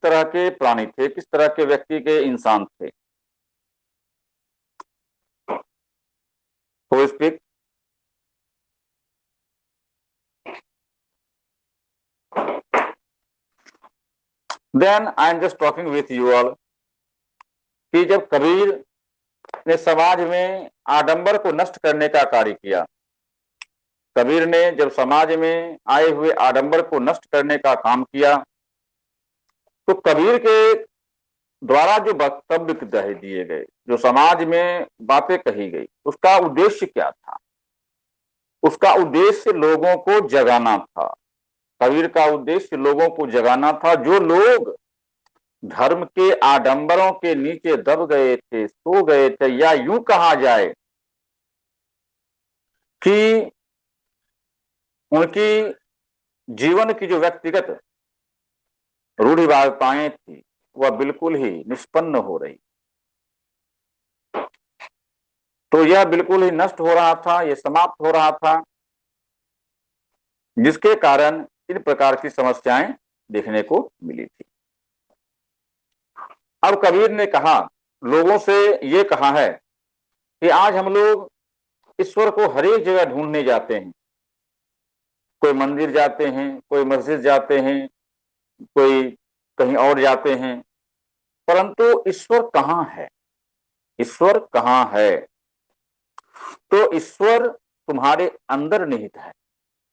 तरह के प्राणी थे, किस तरह के व्यक्ति के इंसान थे? Who speak? Then I am just talking with you all कि जब कबीर ने समाज में आडंबर को नष्ट करने का कार्य किया, कबीर ने जब समाज में आए हुए आडंबर को नष्ट करने का काम किया, तो कबीर के द्वारा जो वक्तव्य दिए गए, जो समाज में बातें कही गई, उसका उद्देश्य क्या था? उसका उद्देश्य लोगों को जगाना था। कबीर का उद्देश्य लोगों को जगाना था। जो लोग धर्म के आडंबरों के नीचे दब गए थे, सो गए थे, या यूं कहा जाए कि उनकी जीवन की जो व्यक्तिगत रूढ़िवादिताएं थी वह बिल्कुल ही निष्पन्न हो रही, तो यह बिल्कुल ही नष्ट हो रहा था, यह समाप्त हो रहा था, जिसके कारण इन प्रकार की समस्याएं देखने को मिली थी। अब कबीर ने कहा, लोगों से ये कहा है कि आज हम लोग ईश्वर को हर एक जगह ढूंढने जाते हैं। कोई मंदिर जाते हैं, कोई मस्जिद जाते हैं, कोई कहीं और जाते हैं, परंतु ईश्वर कहाँ है? ईश्वर कहाँ है? तो ईश्वर तुम्हारे अंदर निहित है।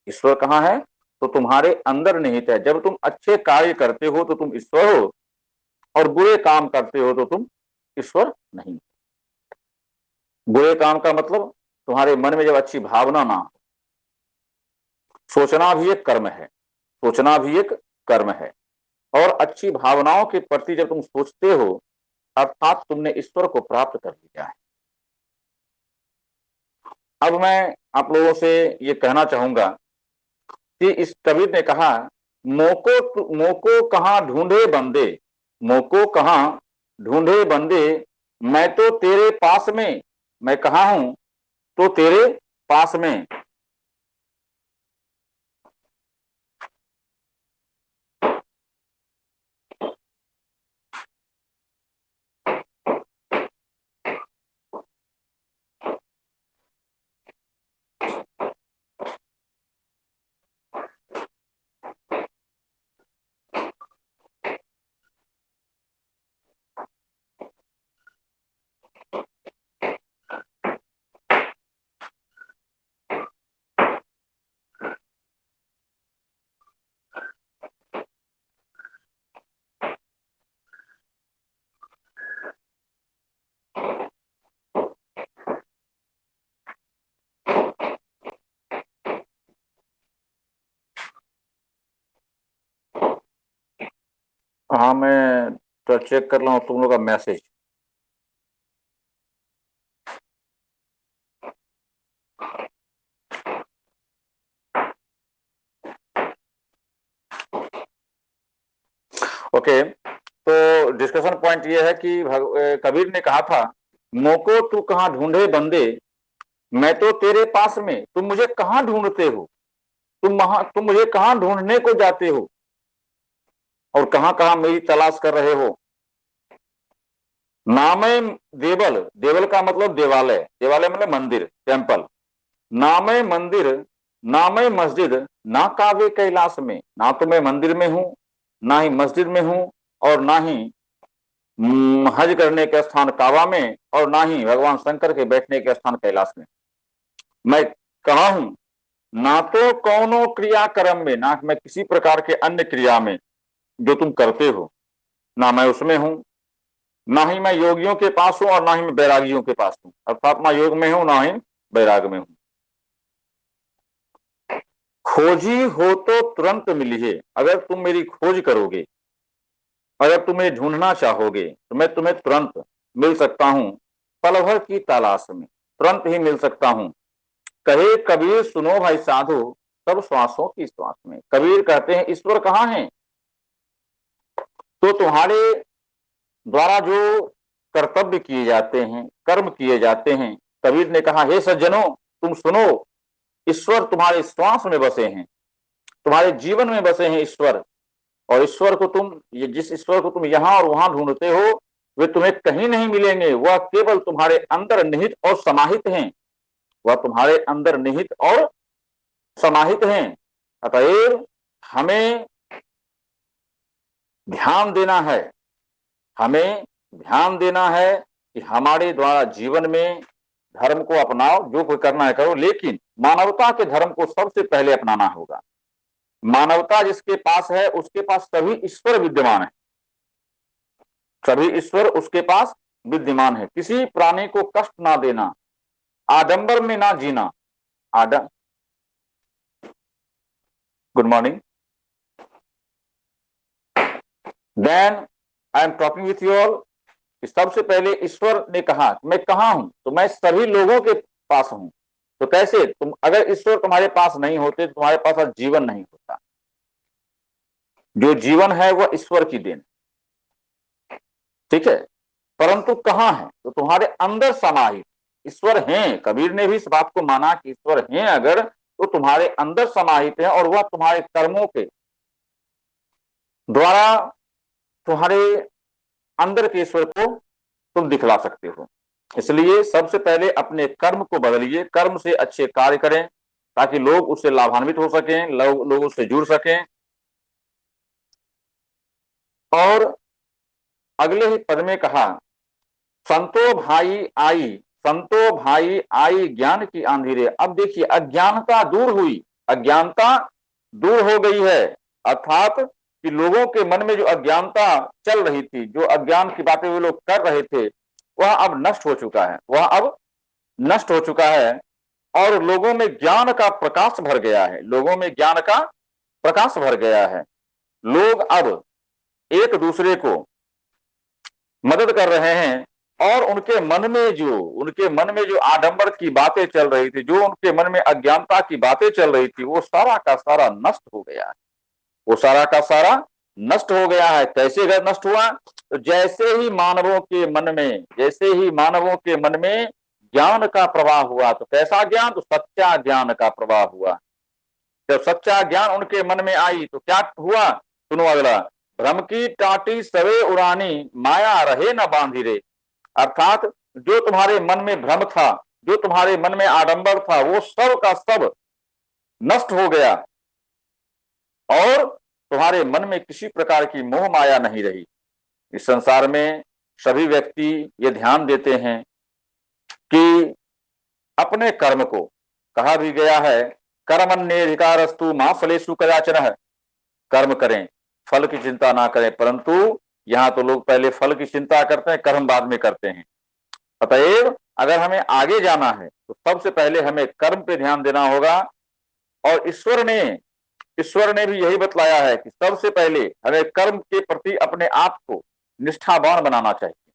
ईश्वर कहाँ है? तो तुम्हारे अंदर निहित है। जब तुम अच्छे कार्य करते हो तो तुम ईश्वर हो, और बुरे काम करते हो तो तुम ईश्वर नहीं। बुरे काम का मतलब तुम्हारे मन में जब अच्छी भावना ना हो। सोचना भी एक कर्म है, सोचना भी एक कर्म है, और अच्छी भावनाओं के प्रति जब तुम सोचते हो, अर्थात तुमने ईश्वर को प्राप्त कर लिया है। अब मैं आप लोगों से ये कहना चाहूंगा कि इस कबीर ने कहा, मोको कहां ढूंढे बंदे, मोको कहां ढूंढे बंदे, मैं तो तेरे पास में, मैं कहा हूं तो तेरे पास में। हाँ, मैं तो चेक कर रहा हूँ तुम लोग का मैसेज। ओके, तो डिस्कशन पॉइंट ये है कि कबीर ने कहा था, मोको तू कहाँ ढूंढे बंदे, मैं तो तेरे पास में, तुम मुझे कहाँ ढूंढते हो? तुम मुझे कहाँ ढूंढने को जाते हो, और कहाँ कहाँ मेरी तलाश कर रहे हो? नामे देवल, देवल का मतलब देवालय, देवालय मतलब मंदिर, टेम्पल। नामे मंदिर, नामे मस्जिद, ना कावे कैलाश में, ना तो मैं मंदिर में हूं, ना ही मस्जिद में हूं, और ना ही हज करने के स्थान काबा में, और ना ही भगवान शंकर के बैठने के स्थान कैलाश में। मैं कहा हूं, ना तो कौनो क्रियाक्रम में, ना मैं किसी प्रकार के अन्य क्रिया में जो तुम करते हो, ना मैं उसमें हूं, ना ही मैं योगियों के पास हूं, और ना ही मैं बैरागियों के पास हूं, अर्थात ना योग में हूं, ना ही बैराग में हूं। खोजी हो तो तुरंत मिलिए, अगर तुम मेरी खोज करोगे, अगर तुम मुझे ढूंढना चाहोगे, तो मैं तुम्हें तुरंत मिल सकता हूं, पल भर की तलाश में, तुरंत ही मिल सकता हूं। कहे कबीर सुनो भाई साधो, सब श्वासों की श्वास में। कबीर कहते हैं, ईश्वर कहाँ है? तो तुम्हारे द्वारा जो कर्तव्य किए जाते हैं, कर्म किए जाते हैं, कबीर ने कहा, हे सज्जनों, तुम सुनो, ईश्वर तुम्हारे श्वास में बसे हैं, तुम्हारे जीवन में बसे हैं ईश्वर। और ईश्वर को जिस ईश्वर को तुम यहाँ और वहां ढूंढते हो वे तुम्हें कहीं नहीं मिलेंगे, वह केवल तुम्हारे अंदर निहित और समाहित हैं, वह तुम्हारे अंदर निहित और समाहित हैं। अतएव हमें ध्यान देना है, हमें ध्यान देना है कि हमारे द्वारा जीवन में धर्म को अपनाओ, जो कोई करना है करो, लेकिन मानवता के धर्म को सबसे पहले अपनाना होगा। मानवता जिसके पास है उसके पास सभी ईश्वर विद्यमान है, सभी ईश्वर उसके पास विद्यमान है। किसी प्राणी को कष्ट ना देना, आडंबर में ना जीना। Good morning. Then I am talking with you all. सबसे पहले ईश्वर ने कहा मैं कहाँ हूं, तो मैं सभी लोगों के पास हूं। तो कैसे, तुम अगर ईश्वर तुम्हारे पास नहीं होते तो तुम्हारे पास जीवन नहीं होता। जो जीवन है वह ईश्वर की देन, ठीक है। परंतु कहाँ है, तो तुम्हारे अंदर समाहित ईश्वर हैं। कबीर ने भी इस बात को माना कि ईश्वर हैं अगर, तो तुम्हारे अंदर समाहित है और वह तुम्हारे कर्मों के द्वारा तुम्हारे अंदर के ईश्वर को तुम दिखला सकते हो। इसलिए सबसे पहले अपने कर्म को बदलिए, कर्म से अच्छे कार्य करें ताकि लोग उससे लाभान्वित हो सकें, लोग उससे जुड़ सकें। और अगले ही पद में कहा संतो भाई आई, संतो भाई आई ज्ञान की आंधी। अब देखिए अज्ञानता दूर हुई, अज्ञानता दूर हो गई है, अर्थात कि लोगों के मन में जो अज्ञानता चल रही थी, जो अज्ञान की बातें वे लोग कर रहे थे, वह अब नष्ट हो चुका है, वह अब नष्ट हो चुका है और लोगों में ज्ञान का प्रकाश भर गया है, लोगों में ज्ञान का प्रकाश भर गया है। लोग अब एक दूसरे को मदद कर रहे हैं और उनके मन में जो आडंबर की बातें चल रही थी, जो उनके मन में अज्ञानता की बातें चल रही थी, वो सारा का सारा नष्ट हो गया है, वो सारा का सारा नष्ट हो गया है। कैसे नष्ट हुआ, तो जैसे ही मानवों के मन में ज्ञान का प्रवाह हुआ, तो कैसा ज्ञान, तो सच्चा ज्ञान का प्रवाह हुआ। जब सच्चा ज्ञान उनके मन में आई तो क्या हुआ, सुनो अगला, भ्रम की टाटी सवे उड़ानी, माया रहे न बांधी रे। अर्थात जो तुम्हारे मन में भ्रम था, जो तुम्हारे मन में आडंबर था, वो सब का सब नष्ट हो गया और तुम्हारे मन में किसी प्रकार की मोह माया नहीं रही। इस संसार में सभी व्यक्ति ये ध्यान देते हैं कि अपने कर्म को, कहा भी गया है कर्मण्येधिकारस्तु मा फलेषु कदाचन, कर्म करें, फल की चिंता ना करें। परंतु यहाँ तो लोग पहले फल की चिंता करते हैं, कर्म बाद में करते हैं। अतएव अगर हमें आगे जाना है तो सबसे पहले हमें कर्म पे ध्यान देना होगा। और ईश्वर ने भी यही बतलाया है कि सबसे पहले हमें कर्म के प्रति अपने आप को निष्ठावान बनाना चाहिए।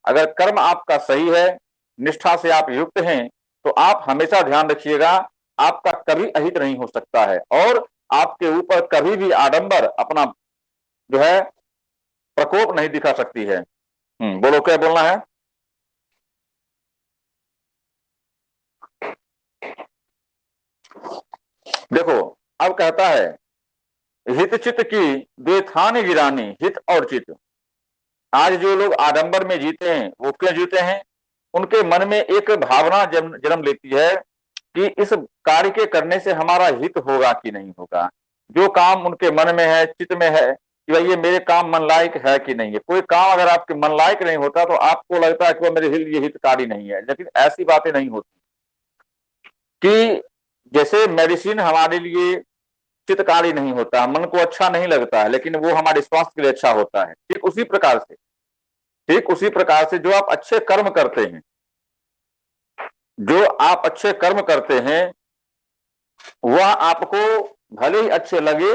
अगर कर्म आपका सही है, निष्ठा से आप युक्त हैं, तो आप हमेशा ध्यान रखिएगा आपका कभी अहित नहीं हो सकता है और आपके ऊपर कभी भी आडंबर अपना जो है प्रकोप नहीं दिखा सकती है। बोलो क्या बोलना है। देखो अब कहता है हित चित की द्वेथान गिरानी, हित और चित। आज जो लोग आडंबर में जीते हैं वो क्यों जीते हैं, उनके मन में एक भावना जन्म लेती है कि इस कार्य के करने से हमारा हित होगा कि नहीं होगा। जो काम उनके मन में है, चित्त में है कि भाई ये मेरे काम मन लायक है कि नहीं है। कोई काम अगर आपके मन लायक नहीं होता तो आपको लगता है कि वह मेरे लिए हितकारी नहीं है, लेकिन ऐसी बातें नहीं होती। कि जैसे मेडिसिन हमारे लिए चित्तकारी नहीं होता, मन को अच्छा नहीं लगता है, लेकिन वो हमारे स्वास्थ्य के लिए अच्छा होता है। ठीक उसी प्रकार से जो आप अच्छे कर्म करते हैं, जो आप अच्छे कर्म करते हैं वह आपको भले ही अच्छे लगे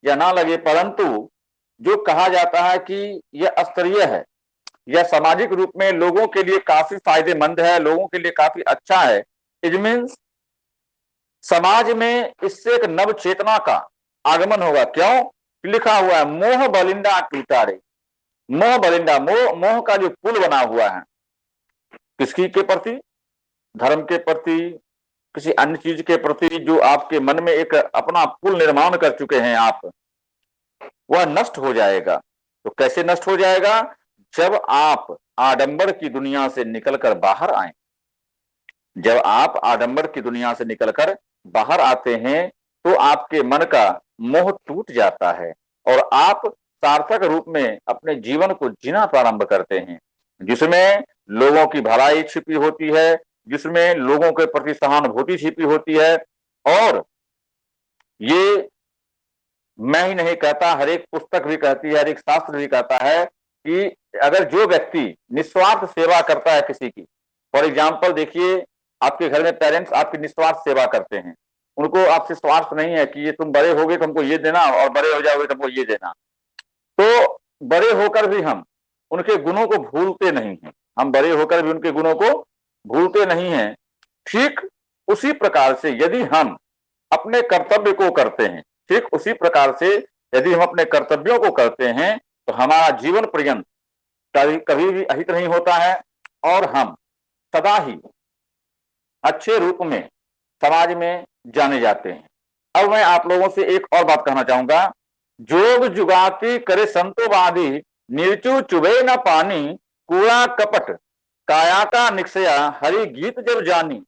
या ना लगे, परंतु जो कहा जाता है कि यह स्तरीय है, यह सामाजिक रूप में लोगों के लिए काफी फायदेमंद है, लोगों के लिए काफी अच्छा है। इट मीन्स समाज में इससे एक नव चेतना का आगमन होगा। क्यों, लिखा हुआ है मोह बलिंदा टूटा रे। मोह बलिंदा, मोह का जो पुल बना हुआ है किसकी के प्रति, धर्म के प्रति, किसी अन्य चीज के प्रति, जो आपके मन में एक अपना पुल निर्माण कर चुके हैं आप, वह नष्ट हो जाएगा। तो कैसे नष्ट हो जाएगा? जब आप आडंबर की दुनिया से निकलकर बाहर आए। जब आप आडंबर की दुनिया से निकलकर बाहर आते हैं तो आपके मन का मोह टूट जाता है और आप सार्थक रूप में अपने जीवन को जीना प्रारंभ करते हैं, जिसमें लोगों की भलाई छिपी होती है, जिसमें लोगों के प्रति सहानुभूति छिपी होती है। और ये मैं ही नहीं कहता, हर एक पुस्तक भी कहती है, हर एक शास्त्र भी कहता है कि अगर जो व्यक्ति निस्वार्थ सेवा करता है किसी की, फॉर एग्जाम्पल देखिए, आपके घर में पेरेंट्स आपकी निस्वार्थ सेवा करते हैं, उनको आपसे स्वार्थ नहीं है कि ये तुम बड़े हो गए तुमको ये देना और बड़े हो जाओगे तुमको ये देना। तो बड़े होकर भी हम उनके गुणों को भूलते नहीं हैं, हम बड़े होकर भी उनके गुणों को भूलते नहीं हैं। ठीक उसी प्रकार से यदि हम अपने कर्तव्य को करते हैं, ठीक उसी प्रकार से यदि हम अपने कर्तव्यों को करते हैं तो हमारा जीवन पर्यंत कभी भी अहित नहीं होता है और हम सदा ही अच्छे रूप में समाज में जाने जाते हैं। अब मैं आप लोगों से एक और बात कहना चाहूंगा। जोग जुगाती करे संतोवादी, निर्चु चुबे न पानी, कूड़ा कपट काया का निक्षया, हरि गीत जब जानी।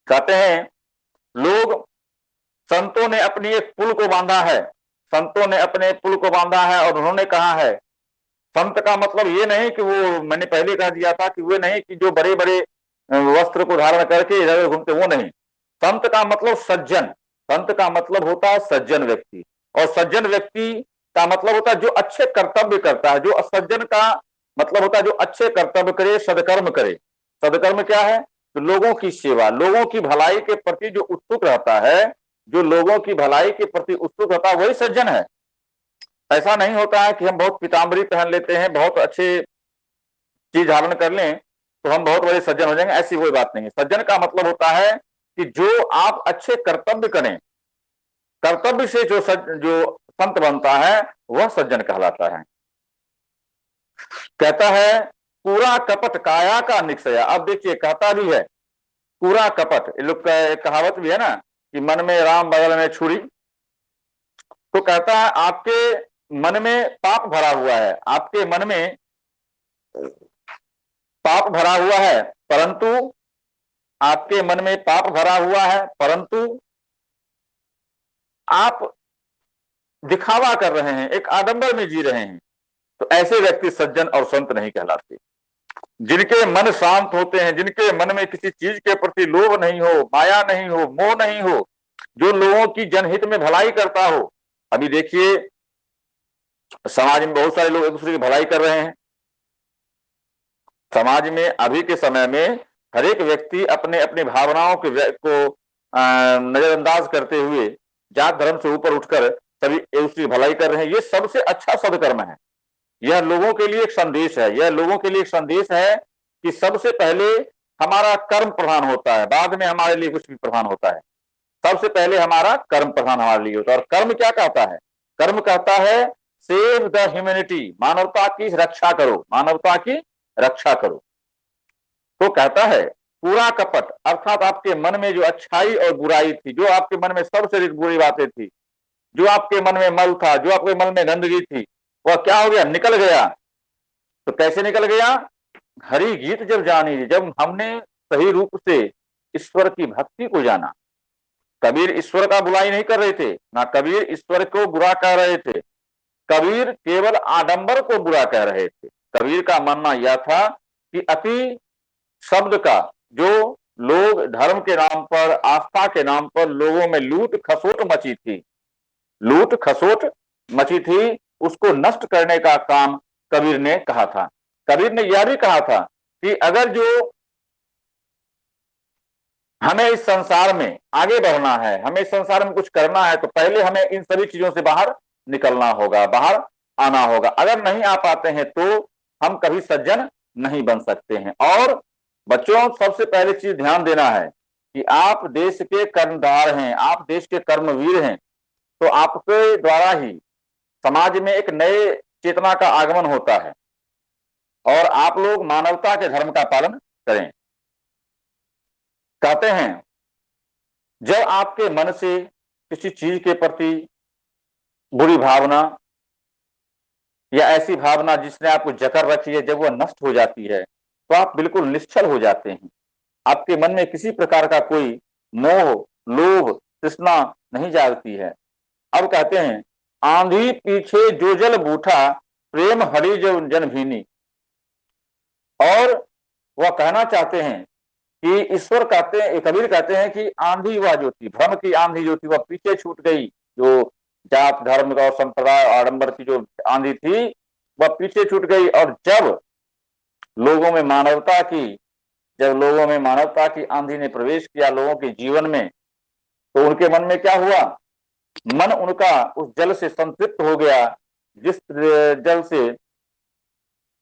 कहते हैं लोग, संतों ने अपनी एक पुल को बांधा है, संतों ने अपने पुल को बांधा है और उन्होंने कहा है, संत का मतलब ये नहीं कि वो, मैंने पहले कह दिया था कि वे नहीं कि जो बड़े बड़े वस्त्र को धारण करके इधर उधर घूमते, वो नहीं। संत का मतलब सज्जन, संत का मतलब होता है सज्जन व्यक्ति, और सज्जन व्यक्ति का मतलब होता है जो अच्छे कर्तव्य करता है। जो असज्जन का मतलब होता है जो अच्छे कर्तव्य करे, सदकर्म करे। सदकर्म क्या है? तो लोगों की सेवा, लोगों की भलाई के प्रति जो उत्सुक रहता है, जो लोगों की भलाई के प्रति उत्सुक रहता है, वही सज्जन है। ऐसा नहीं होता है कि हम बहुत पीताम्बरी पहन लेते हैं, बहुत अच्छे चीज धारण कर लें तो हम बहुत बड़े सज्जन हो जाएंगे, ऐसी कोई बात नहीं है। सज्जन का मतलब होता है कि जो आप अच्छे कर्तव्य करें, कर्तव्य से जो संत बनता है वह सज्जन कहलाता है। कहता है पूरा कपट काया का निक्षया। अब देखिए कहता भी है पूरा कपट, ये लोग का कहावत भी है ना कि मन में राम बगल में छुरी। तो कहता है आपके मन में पाप भरा हुआ है, आपके मन में पाप भरा हुआ है, परंतु आपके मन में पाप भरा हुआ है परंतु आप दिखावा कर रहे हैं, एक आडंबर में जी रहे हैं। तो ऐसे व्यक्ति सज्जन और संत नहीं कहलाते। जिनके मन शांत होते हैं, जिनके मन में किसी चीज के प्रति लोभ नहीं हो, माया नहीं हो, मोह नहीं हो, जो लोगों की जनहित में भलाई करता हो। अभी देखिए समाज में बहुत सारे लोग एक दूसरे की भलाई कर रहे हैं। समाज में अभी के समय में हर एक व्यक्ति अपने अपनी भावनाओं को नजरअंदाज करते हुए जात धर्म से ऊपर उठकर सभी एक दूसरे की भलाई कर रहे हैं। ये सबसे अच्छा सदकर्म है। यह लोगों के लिए एक संदेश है, यह लोगों के लिए एक संदेश है कि सबसे पहले हमारा कर्म प्रधान होता है, बाद में हमारे लिए कुछ भी प्रधान होता है। सबसे पहले हमारा कर्म प्रधान हमारे लिए होता है। और कर्म क्या कहता है? कर्म कहता है सेव द ह्यूमैनिटी, मानवता की रक्षा करो, मानवता की रक्षा करो। तो कहता है पूरा कपट, अर्थात आपके मन में जो अच्छाई और बुराई थी, जो आपके मन में सबसे अधिक बुरी बातें थी, जो आपके मन में मल था, जो आपके मन में गंदगी थी, वह क्या हो गया? निकल गया। तो कैसे निकल गया? हरि गीत जब जानी, जब हमने सही रूप से ईश्वर की भक्ति को जाना। कबीर ईश्वर का बुराई नहीं कर रहे थे ना, कबीर ईश्वर को बुरा कह रहे थे, कबीर केवल आडंबर को बुरा कह रहे थे। कबीर का मानना यह था कि अति शब्द का जो लोग धर्म के नाम पर, आस्था के नाम पर लोगों में लूट खसोट मची थी, लूट खसोट मची थी, उसको नष्ट करने का काम कबीर ने कहा था। कबीर ने यह भी कहा था कि अगर जो हमें इस संसार में आगे बढ़ना है, हमें इस संसार में कुछ करना है, तो पहले हमें इन सभी चीजों से बाहर निकलना होगा, बाहर आना होगा। अगर नहीं आ पाते हैं तो हम कभी सज्जन नहीं बन सकते हैं। और बच्चों सबसे पहले चीज ध्यान देना है कि आप देश के कर्मधार हैं, आप देश के कर्मवीर हैं। तो आपके द्वारा ही समाज में एक नए चेतना का आगमन होता है और आप लोग मानवता के धर्म का पालन करें। कहते हैं जब आपके मन से किसी चीज के प्रति बुरी भावना या ऐसी भावना जिसने आपको जकड़ रखी है, जब वह नष्ट हो जाती है तो आप बिल्कुल निश्चल हो जाते हैं। आपके मन में किसी प्रकार का कोई मोह, लोभ, तृष्णा नहीं जागती है। अब कहते हैं, आंधी पीछे जो जल बूठा, प्रेम हरि जो जन भीनी। और वह कहना चाहते हैं कि ईश्वर कहते हैं, कबीर कहते हैं कि आंधी वह जो थी, भ्रम की आंधी जो थी वह पीछे छूट गई। जो जात धर्म और संप्रदाय आडंबर की जो आंधी थी वह पीछे छूट गई। और लोगों में मानवता की जब लोगों में मानवता की आंधी ने प्रवेश किया लोगों के जीवन में, तो उनके मन में क्या हुआ? मन उनका उस जल से संतृप्त हो गया, जिस जल से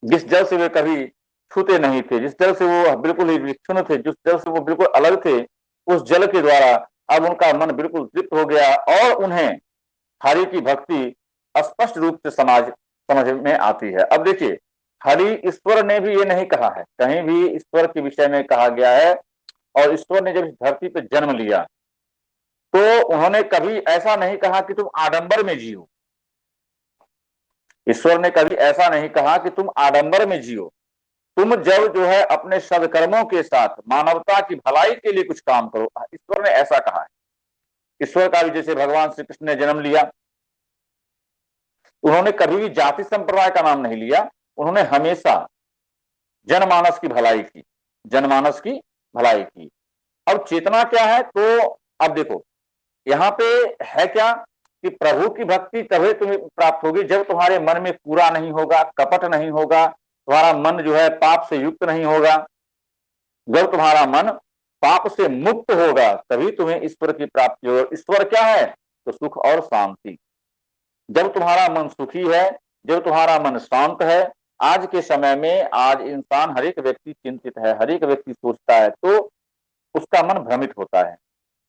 जिस जल से वे कभी छूते नहीं थे, जिस जल से वो बिल्कुल ही विक्षुण थे, जिस जल से वो बिल्कुल अलग थे, उस जल के द्वारा अब उनका मन बिल्कुल तृप्त हो गया और उन्हें हरि की भक्ति स्पष्ट रूप से समझ में आती है। अब देखिए, हरि ईश्वर ने भी ये नहीं कहा है, कहीं भी ईश्वर के विषय में कहा गया है। और ईश्वर ने जब इस धरती पर जन्म लिया तो उन्होंने कभी ऐसा नहीं कहा कि तुम आडंबर में जियो। ईश्वर ने कभी ऐसा नहीं कहा कि तुम आडंबर में जियो। तुम जब जो है अपने सदकर्मों के साथ मानवता की भलाई के लिए कुछ काम करो, ईश्वर ने ऐसा कहा है। ईश्वर का भी जैसे भगवान श्री कृष्ण ने जन्म लिया, उन्होंने कभी भी जाति संप्रदाय का नाम नहीं लिया, उन्होंने हमेशा जनमानस की भलाई की, जनमानस की भलाई की। अब चेतना क्या है? तो अब देखो, यहाँ पे है क्या कि प्रभु की भक्ति तभी तुम्हें प्राप्त होगी जब तुम्हारे मन में कूड़ा नहीं होगा, कपट नहीं होगा, तुम्हारा मन जो है पाप से युक्त नहीं होगा। जब तुम्हारा मन पाप से मुक्त होगा तभी तुम्हें ईश्वर की प्राप्ति होगी। ईश्वर क्या है? तो सुख और शांति। जब तुम्हारा मन सुखी है, जब तुम्हारा मन शांत है, आज के समय में आज इंसान हर एक व्यक्ति चिंतित है, हर एक व्यक्ति सोचता है, तो उसका मन भ्रमित होता है।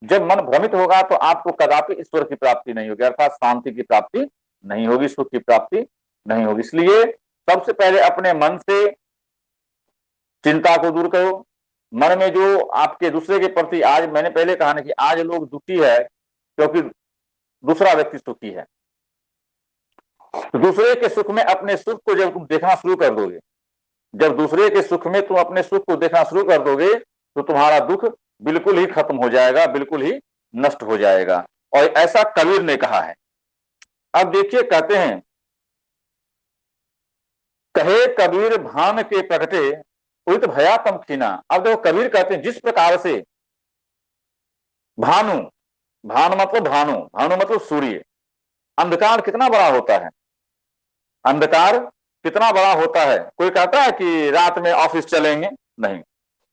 जब मन भ्रमित होगा तो आपको कदापि ईश्वर की प्राप्ति नहीं होगी, अर्थात शांति की प्राप्ति नहीं होगी, सुख की प्राप्ति नहीं होगी। इसलिए सबसे पहले अपने मन से चिंता को दूर करो। मन में जो आपके दूसरे के प्रति, आज मैंने पहले कहा ना कि आज लोग दुखी है क्योंकि दूसरा व्यक्ति सुखी है। तो दूसरे के सुख में अपने सुख को जब तुम देखना शुरू कर दोगे, जब दूसरे के सुख में तुम अपने सुख को देखना शुरू कर दोगे तो तुम्हारा दुख बिल्कुल ही खत्म हो जाएगा, बिल्कुल ही नष्ट हो जाएगा। और ऐसा कबीर ने कहा है। अब देखिए, कहते हैं, कहे कबीर भान के प्रकटे उदित भया तम खीना। अब देखो, कबीर कहते हैं जिस प्रकार से भानु, भानु मतलब भानु, भानु मतलब सूर्य, अंधकार कितना बड़ा होता है, अंधकार कितना बड़ा होता है। कोई कहता है कि रात में ऑफिस चलेंगे, नहीं,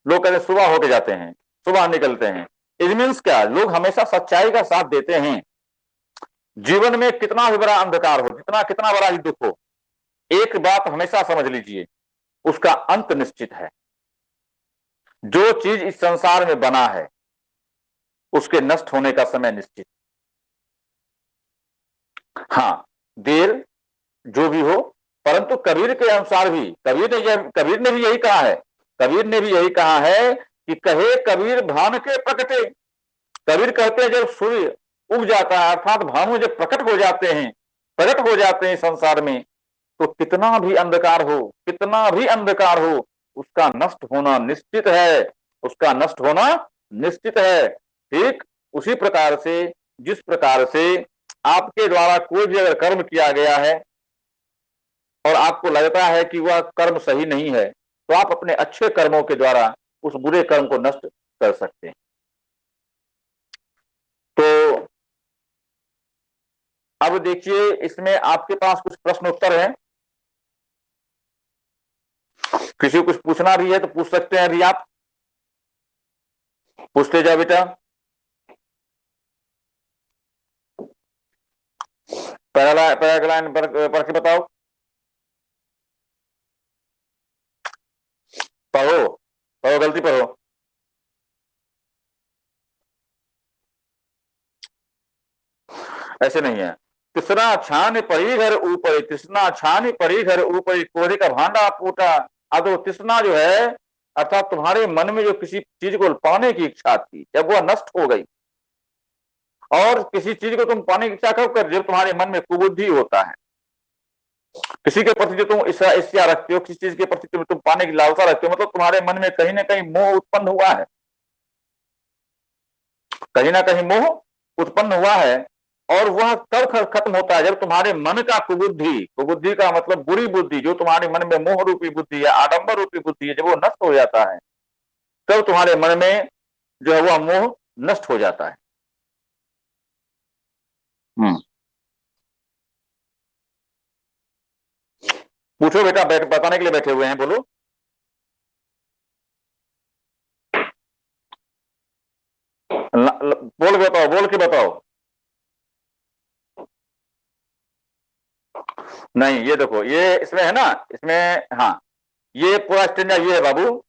लोग कहते सुबह होके जाते हैं, सुबह निकलते हैं। इट मीन्स क्या? लोग हमेशा सच्चाई का साथ देते हैं। जीवन में कितना भी बड़ा अंधकार हो, कितना कितना बड़ा ही दुख हो, एक बात हमेशा समझ लीजिए, उसका अंत निश्चित है। जो चीज इस संसार में बना है उसके नष्ट होने का समय निश्चित। हाँ, देर जो भी हो, परंतु कबीर के अनुसार भी कबीर ने भी यही कहा है, कबीर ने भी यही कहा है कि कहे कबीर भान के प्रकटे। कबीर कहते हैं जब सूर्य उग जाता है, अर्थात भानु जब प्रकट हो जाते हैं, प्रकट हो जाते हैं संसार में, तो कितना भी अंधकार हो, कितना भी अंधकार हो, उसका नष्ट होना निश्चित है, उसका नष्ट होना निश्चित है। ठीक उसी प्रकार से, जिस प्रकार से आपके द्वारा कोई भी अगर कर्म किया गया है और आपको लगता है कि वह कर्म सही नहीं है, तो आप अपने अच्छे कर्मों के द्वारा उस बुरे कर्म को नष्ट कर सकते हैं। तो अब देखिए, इसमें आपके पास कुछ प्रश्न उत्तर हैं। किसी को कुछ पूछना भी है तो पूछ सकते हैं, अभी आप पूछते जाओ बेटा। पहला लाइन पढ़ के बताओ, पढ़ो पढ़ो, गलती पढ़ो। ऐसे नहीं है। तिसरा छान परी घर ऊपर, तिसना छान परी घर ऊपर, कोहरे का भांडा फूटा। अब तो तिसना जो है, अर्थात तुम्हारे मन में जो किसी चीज को पाने की इच्छा थी, जब वह नष्ट हो गई, और किसी चीज को तुम पाने की इच्छा कब कर, जब तुम्हारे मन में कुबुद्धि होता है। किसी के प्रति जो तुम ईर्ष्या रखते हो, किसी चीज के प्रति तुम पाने की लालसा रखते हो, मतलब तुम्हारे मन में कहीं ना कहीं मोह उत्पन्न हुआ है, कहीं ना कहीं मोह उत्पन्न हुआ है। और वह कब खत्म होता है, जब तुम्हारे मन का कुबुद्धि, कुबुद्धि का मतलब बुरी बुद्धि, जो तुम्हारे मन में मोह रूपी बुद्धि है, आडंबर रूपी बुद्धि है, जब वो नष्ट हो जाता है, तब तुम्हारे मन में जो है वह मोह नष्ट हो जाता है। हम्म, पूछो बेटा, बताने के लिए बैठे हुए हैं, बोलो। बोल बताओ, बोल के बताओ। नहीं, ये देखो, ये इसमें है ना, इसमें, हाँ, ये पूरा स्टैंडा ये है बाबू।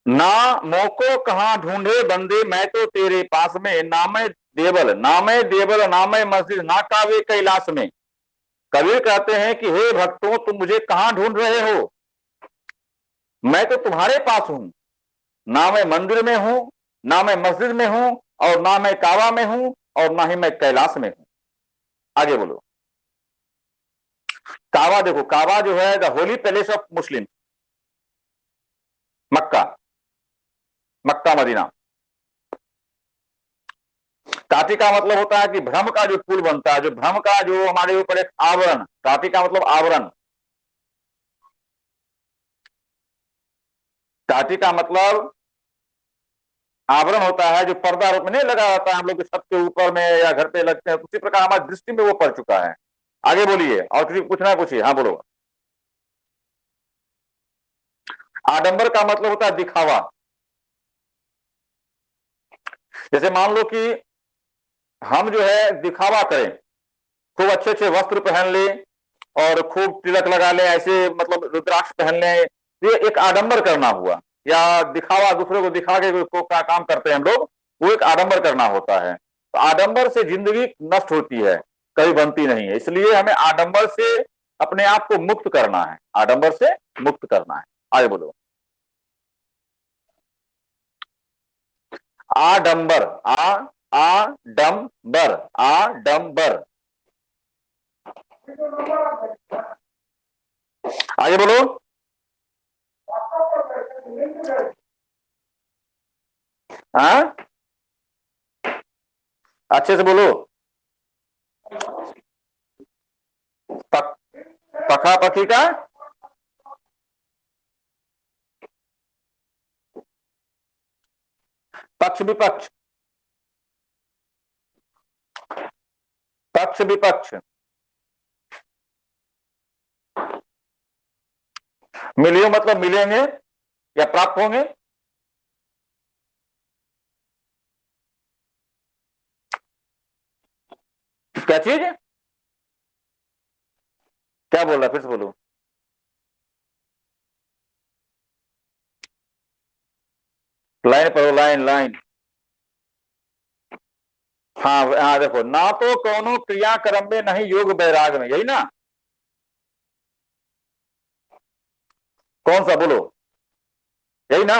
ना मोको कहाँ ढूंढे बंदे, मैं तो तेरे पास में, नामे देवल, नामे देवल, नामे मस्जिद, ना कावे कैलाश में। कबीर कहते हैं कि हे भक्तों, तुम मुझे कहाँ ढूंढ रहे हो, मैं तो तुम्हारे पास हूं। ना मैं मंदिर में हूं, ना मैं मस्जिद में हूं, और ना मैं काबा में हूं, और ना ही मैं कैलाश में हूं। आगे बोलो। काबा देखो, काबा जो है the holy palace of muslim, Mecca, Mecca Medina. काटी का मतलब होता है कि भ्रम का जो पुल बनता है, जो भ्रम का जो हमारे ऊपर एक आवरण, काटी का मतलब आवरण, काटी का मतलब आवरण होता है, जो पर्दा रूप में नहीं लगा रहता है हम लोग के छत के ऊपर में या घर पे लगते हैं, उसी प्रकार हमारी दृष्टि में वो पड़ चुका है। आगे बोलिए, और किसी पूछना है पूछिए, हाँ बोलो। आडंबर का मतलब होता है दिखावा। जैसे मान लो कि हम जो है दिखावा करें, खूब अच्छे अच्छे वस्त्र पहन ले और खूब तिलक लगा ले, ऐसे मतलब रुद्राक्ष पहन ले, ये एक आडंबर करना हुआ, या दिखावा, दूसरे को दिखा के को का काम करते हैं हम लोग, वो एक आडंबर करना होता है। तो आडंबर से जिंदगी नष्ट होती है, कभी बनती नहीं है। इसलिए हमें आडंबर से अपने आप को मुक्त करना है, आडंबर से मुक्त करना है। आगे बोलो। आडंबर, आडंबर, आडंबर। आगे बोलो। हाँ, अच्छे से बोलो। पक, पखा पखी का पक्ष विपक्ष, पक्ष विपक्ष। मिलियो मतलब मिलेंगे या प्राप्त होंगे। क्या चीज, क्या बोल रहा, फिर से बोलो। लाइन पढ़ो, लाइन लाइन। हाँ हाँ, देखो, ना तो कौनो क्रियाक्रम में, नहीं योग वैराग में, यही ना। कौन सा बोलो, यही ना।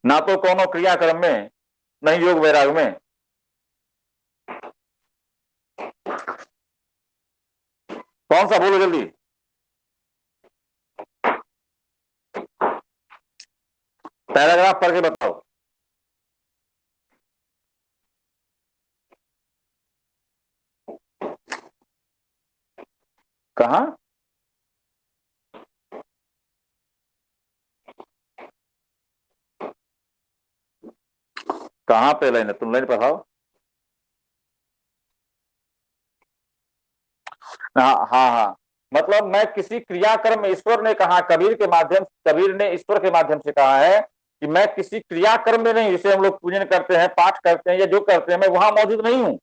ना तो कौनो क्रियाक्रम में, नहीं योग वैराग में। कौन सा बोलो जल्दी। पैराग्राफ पढ़ के बताओ। कहा, कहां पे लाइन है, तुम लाइन पढ़ाओ। हाँ हाँ हाँ, मतलब मैं किसी क्रियाक्रम में, ईश्वर ने कहा, कबीर के माध्यम, कबीर ने ईश्वर के माध्यम से कहा है कि मैं किसी क्रियाक्रम में नहीं, जैसे हम लोग पूजन करते हैं, पाठ करते हैं, या जो करते हैं, मैं वहां मौजूद नहीं हूं,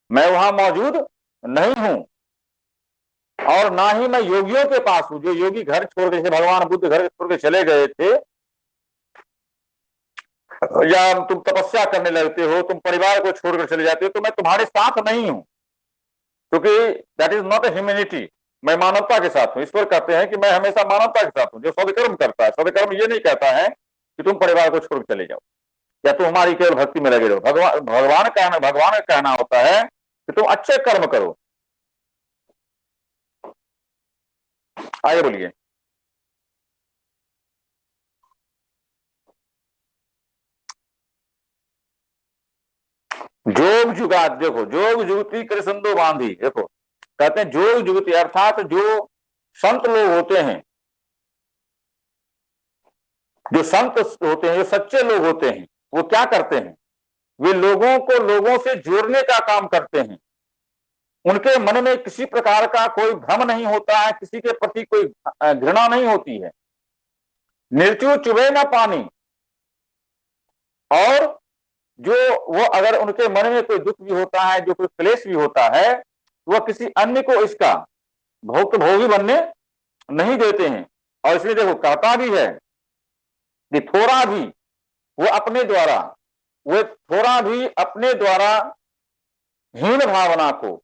मैं वहां मौजूद नहीं हूं। और ना ही मैं योगियों के पास हूं, जो योगी घर छोड़ के, जैसे भगवान बुद्ध घर छोड़ के चले गए थे, या तुम तपस्या करने लगते हो, तुम परिवार को छोड़कर चले जाते हो, तो मैं तुम्हारे साथ नहीं हूं, क्योंकि that is not a humanity. मैं मानवता के साथ हूं। ईश्वर कहते हैं कि मैं हमेशा मानवता के साथ हूं, जो सदकर्म करता है। सदकर्म ये नहीं कहता है कि तुम परिवार को छोड़ चले जाओ, या तुम हमारी केवल भक्ति में लगे रहो। भगवान का कहना होता है कि तुम अच्छे कर्म करो। आगे बोलिए। जोग जुगात, देखो जोग जुगती कृष्णो बांधी, देखो कहते हैं जोग जुगती अर्थात जो संत लोग होते हैं, जो संत होते हैं, जो सच्चे लोग होते हैं, वो क्या करते हैं, वे लोगों को लोगों से जोड़ने का काम करते हैं। उनके मन में किसी प्रकार का कोई भ्रम नहीं होता है, किसी के प्रति कोई घृणा नहीं होती है। निर्चु चुभे न पानी, और जो वो अगर उनके मन में कोई दुख भी होता है, जो कोई क्लेश भी होता है, वह किसी अन्य को इसका भोगी बनने नहीं देते हैं। और इसलिए देखो कहता भी है कि थोड़ा भी वो थोड़ा भी अपने द्वारा हीन भावना को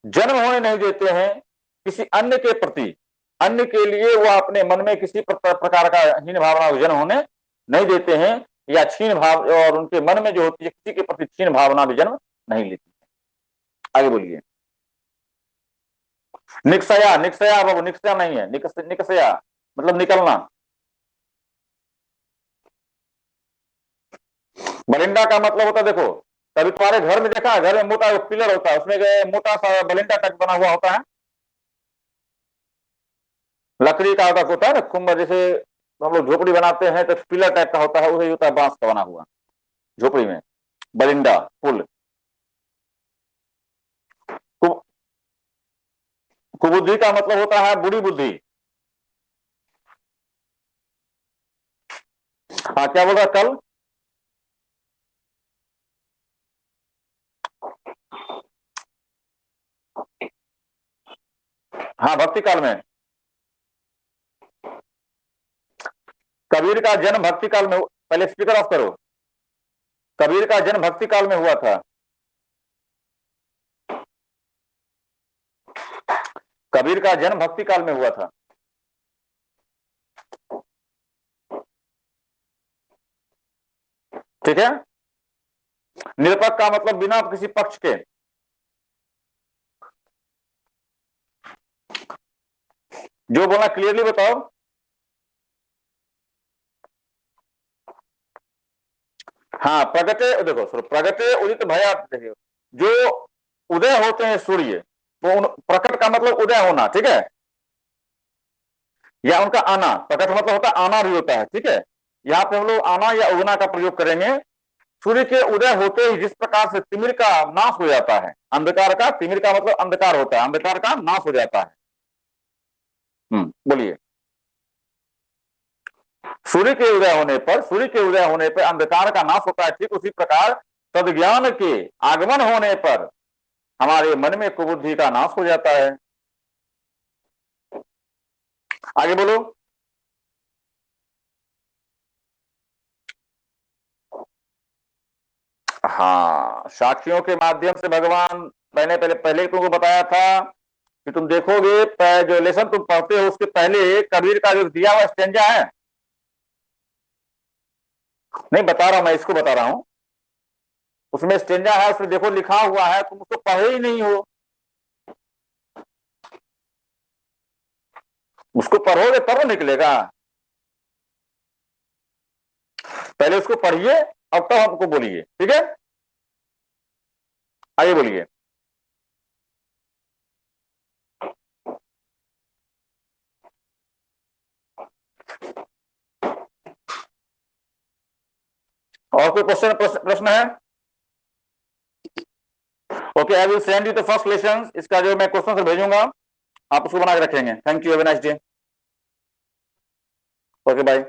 जन्म होने नहीं देते हैं किसी अन्य के प्रति। अन्य के लिए वो अपने मन में किसी प्रकार का हीन भावना को जन्म होने नहीं देते हैं, या छीन भाव, और उनके मन में जो होती है किसी के प्रति छीन भावना भी जन्म नहीं लेती है। आगे बोलिए। निकसया, निकसया बाबू, निकसया नहीं है, निकसया मतलब निकलना। बलिंडा का मतलब होता है, देखो कभी तुम्हारे घर में देखा, घर में मोटा पिलर होता है, उसमें मोटा सा बलिंडा टक बना हुआ होता है, लकड़ी का होता है ना, कुंभ जैसे हम लोग झोपड़ी बनाते हैं तो पिलर टाइप का होता है, वही होता है बांस का बना हुआ झोपड़ी में, बलिंडा पुल। कुबुद्धि का मतलब होता है बुरी बुद्धि। हाँ क्या बोल रहा कल? हाँ भक्ति काल में, कबीर का जन्म भक्ति काल में, पहले स्पीकर ऑफ करो। कबीर का जन्म भक्ति काल में हुआ था। कबीर का जन्म भक्ति काल में हुआ था। ठीक है। निरपक्ष का मतलब बिना किसी पक्ष के। जो बोलना क्लियरली बताओ। हाँ प्रगटे, देखो सुनो, प्रगटे उदित भया, देखिए जो उदय होते हैं सूर्य, वो प्रकट का मतलब उदय होना, ठीक है, या उनका आना। प्रकट मतलब होता है आना भी होता है, ठीक है। यहाँ पे हम लोग आना या उगना का प्रयोग करेंगे। सूर्य के उदय होते ही जिस प्रकार से तिमिर का नाश हो जाता है, अंधकार का, तिमिर का मतलब अंधकार होता है, अंधकार का नाश हो जाता है। बोलिए। सूर्य के उदय होने पर अंधकार का नाश होता है, ठीक उसी प्रकार सद्ज्ञान के आगमन होने पर हमारे मन में कुबुद्धि का नाश हो जाता है। आगे बोलो। हाँ साखियों के माध्यम से भगवान, मैंने पहले तुमको बताया था कि तुम देखोगे जो लेसन तुम पढ़ते हो उसके पहले कबीर का जो दिया हुआ स्टेंजा है, नहीं बता रहा हूं मैं, इसको बता रहा हूं, उसमें स्टेंजा है, उसमें देखो लिखा हुआ है, तुम उसको पढ़े ही नहीं हो। उसको पढ़ोगे तब निकलेगा। पहले उसको पढ़िए और तब हमको बोलिए, ठीक है। आगे बोलिए। और कोई प्रश्न है? Okay, I will send you the first lesson, इसका जो मैं क्वेश्चन भेजूंगा, आप उसको बना के रखेंगे। Thank you, have a nice day. Okay bye.